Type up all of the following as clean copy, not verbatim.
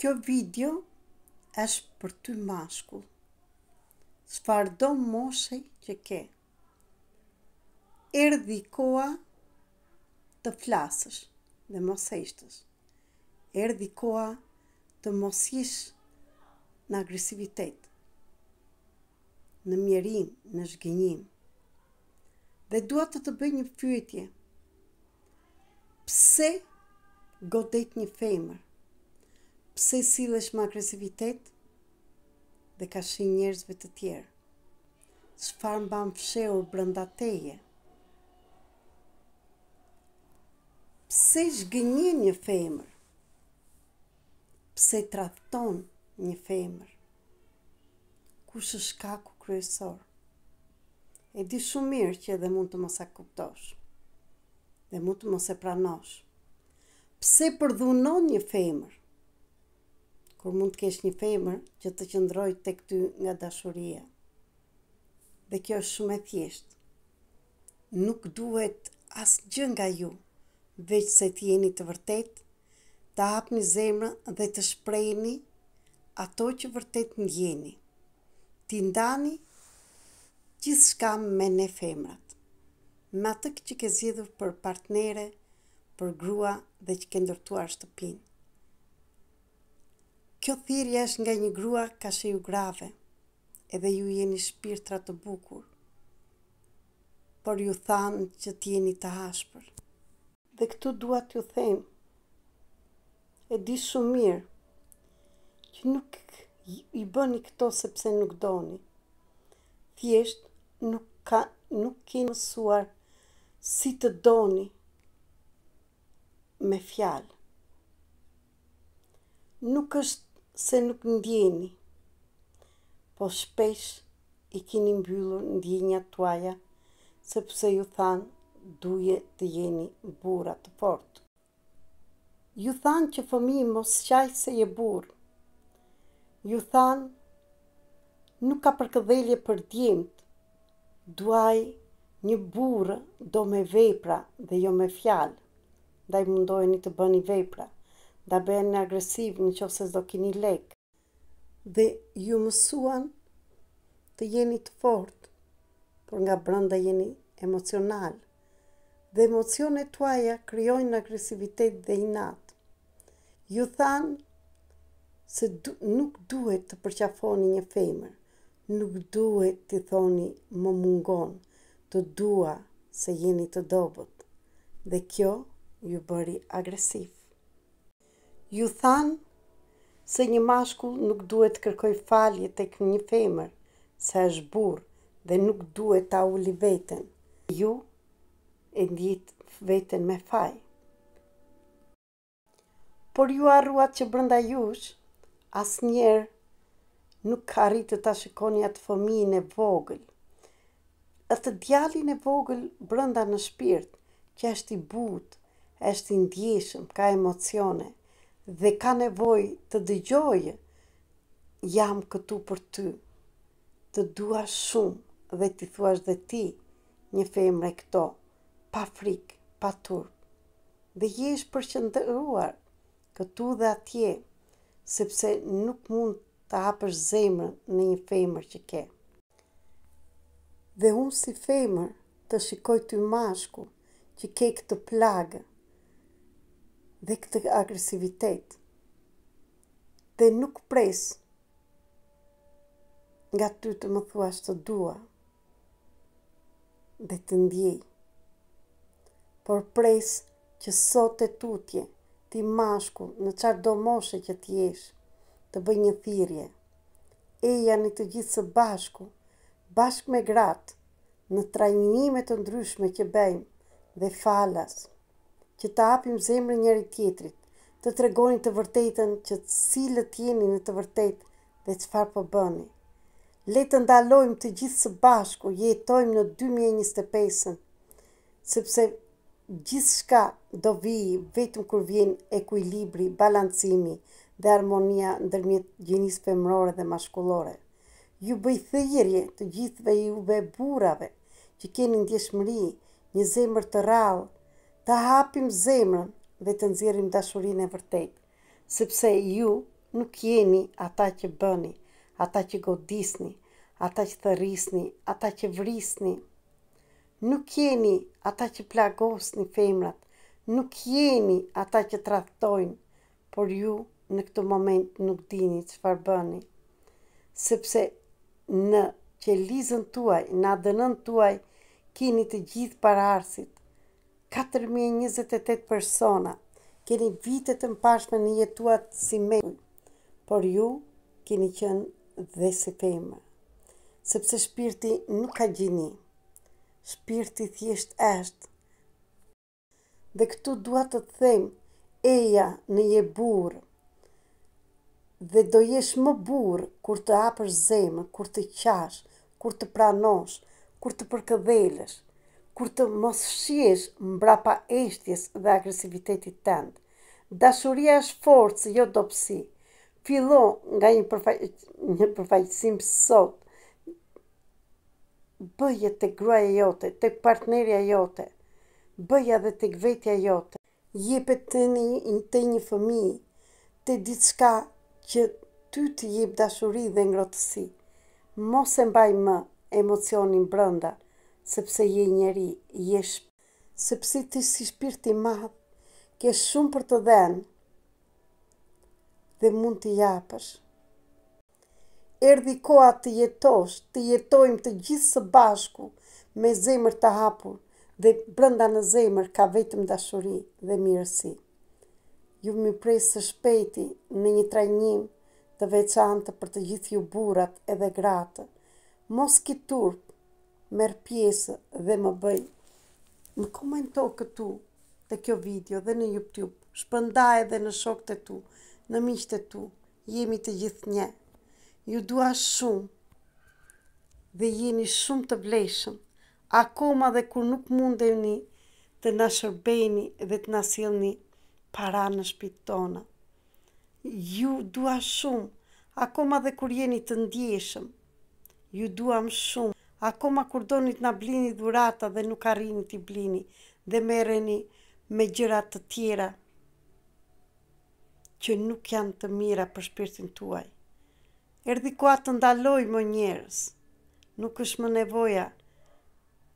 kjo video është për ty mashkull. Çfarëdo moshe që ke, erdhi koha të flasësh dhe mos heshtësh. Erdhi koha të mos jesh në agresivitet, në mjerim, në zhgënjim. Dhe dua të bëj një pyetje. Pse godet një femër? Pse sillesh me agresivitet dhe ka shi njerëzve të tjerë? Çfarë mban fshehur brenda teje? Pse zhgënjen një femër? Pse tradhton një femër? Kush është shkaku kryesor? E di shumë mirë që edhe mund të mos e kuptosh, dhe mund të mos e pranosh. Pse përdhunon një femër? Kur mund të kesh një femër që të qëndrojë tek ty nga dashuria. Dhe kjo është shumë e thjeshtë. Nuk duhet asgjë nga ju, veç se të jeni të vërtet, të hapni zemrën dhe të shprehni ato që vërtet ndjeni. Ti ndani gjithçka me ne femrat, me atë që ke zgjedhur për partnere, për grua dhe që ke ndërtuar shtëpinë. Kjo thirrje është nga një grua ka shiu grave, edhe ju jeni shpirtra të bukur, por ju thanë që t'jeni të ashpër. Dhe këtu dua t'ju them, e di shumë mirë, që nuk i bëni këto sepse nuk doni. Thjesht nuk keni mësuar si të doni me fjalë. Nuk është se nuk ndjeni, po shpesh i keni mbyllur ndjenjat tuaja, sepse ju thanë duje të jeni burra të fortë. Ju thanë që fëmijë mos qaj se je burr. Ju thanë nuk ka përkëdhelje për djemt, duaj një burrë do me vepra dhe jo me fjalë. Ndaj mundoheni të bëni vepra, da bëhen agresiv në qoftë se s'do keni lek. Dhe ju mësuan të jeni të fortë, por nga brenda jeni emocional. Dhe emocionet tuaja krijojnë agresivitet dhe inat. Ju thanë se nuk duhet të përqafoni një femër, nuk duhet të thoni më mungon, të dua se jeni të dobët. Dhe kjo ju bëri agresiv. Ju thanë se një mashkull nuk duhet kërkoj falje tek një femër, se është burr dhe nuk duhet ta uli veten. Ju e ndjit veten me faj. Por ju harruat që brenda jush, asnjëherë nuk arritët ta shikoni atë fëmijën e vogël, atë djalin e vogël brenda në shpirt, që është i butë, është i ndjeshëm, ka emocione, dhe ka nevojë të dëgjojë, jam këtu për ty, të dua shumë dhe ti thuash dhe ti, një femre këto, pa frikë, pa turp, dhe jesh përqendruar këtu dhe atje, sepse nuk mund të hapësh zemrën në një femër që ke. Dhe unë si femër të shikoj ty mashkull që ke këtë plagë dhe këtë agresivitet, dhe nuk pres nga ty të më thuash të dua dhe të ndjej, por pres që sot e tutje ti mashkull në çfarëdo moshe që t'jesh, të bëj një thirrje. Ejani të gjithë së bashku, bashkë me gratë, në trajnime të ndryshme që bëjmë dhe falas, që të hapim zemrën njëri tjetrit, të tregoni të vërtetën që cilët jeni në të vërtet dhe çfarë po bëni. Le të ndalojmë të gjithë së bashku, jetojmë në 2025, sepse gjithçka do vijë vetëm kur vjen ekuilibri, balancimi dhe harmonia ndërmjet gjenisë femërore dhe mashkullore. Ju bëj thirrje të gjithëve juve burrave që keni ndjeshmëri, një zemër të rrallë, të hapim zemrën dhe të nxjerrim dashurinë e vërtetë, sepse ju Nuk jeni ata që bëni, ata që godisni, ata që thërrisni, ata që vrisni. Nuk jeni ata që plagosni femrat, nuk jeni ata që tradhtojnë, por ju në këtë moment nuk dini çfarë bëni. Sepse në qelizën tuaj, në ADN-n tuaj, keni të gjithë paraardhësit. 4.028 persona, keni vitet të mbarshme në jetuat si me, por ju keni qenë dhe si femër. Sepse shpirti nuk ka gjini, shpirti thjesht është. Dhe këtu dua të them, eja në je burë, dhe do jesh më burë kur të hapësh zemër, kur të qash, kur të pranosh, kur të përkëdhelesh, kur të mos shihesh mbrapa eshtjes dhe agresivitetit tënd. Dashuria është forcë, jo dobësi. Fillo nga një përfaqësim sot. Bëje tek gruaja jote, tek partnerja jote, bëja dhe tek vetja jote. Jepet të një fëmijë, të diçka që ty të jep dashuri dhe ngrohtësi. Mos e mbaj më emocionin brenda, sepse je njeri, sepse ti si shpirt i madh, ke shumë për të dhënë dhe mund të japësh. Erdhi koha të jetosh, të jetojmë të gjithë së bashku, me zemër të hapur, dhe brenda në zemër ka vetëm dashuri dhe mirësi. Ju më pres së shpejti në një trajnim të veçantë për të gjithë ju burrat edhe gratë. Mos ki turp, merr pjesë dhe më bëj. Më komento këtu te kjo video dhe në YouTube. Shpërndaj edhe në shokët e tu, në miqtë e tu. Jemi të gjithë një. Ju dua shumë dhe jeni shumë të vlefshëm. Akoma dhe kur nuk mundeni të na shërbeni dhe të na sillni para në shtëpitë tona. Ju dua shumë, akoma dhe kur jeni të ndjeshëm. Ju duam shumë, akoma kur doni të na blini dhurata dhe nuk arrini t'i blini dhe merreni me gjëra të tjera që nuk janë të mira për shpirtin tuaj. Erdhi koha të ndalojmë o njerëz. Nuk është më nevoja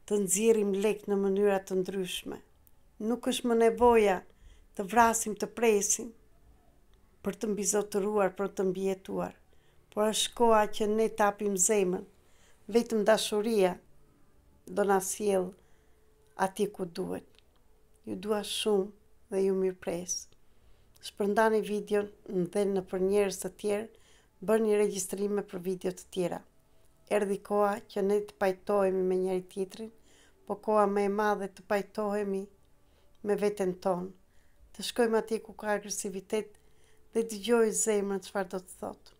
të nxjerrim lek në mënyra të ndryshme. Nuk është më nevoja të vrasim, të presim për të mbizotëruar, për të mbijetuar. Por është koha që ne të hapim zemrën. Vetëm dashuria do na sjell atje ku duhet. Ju dua shumë dhe ju mirëpres. Shpërndani videon dhe në për njerëz të tjerë, bëni regjistrime për video të tjera. Erdhi koha që ne të pajtohemi me njëri tjetrin, po koha më e madhe të pajtohemi me veten tonë. Të shkojmë atje ku ka agresivitet dhe dëgjoj zemrën çfarë do të thotë.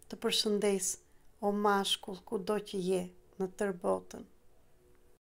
Të përshëndes, o mashkull, kudo që je në tërë botën.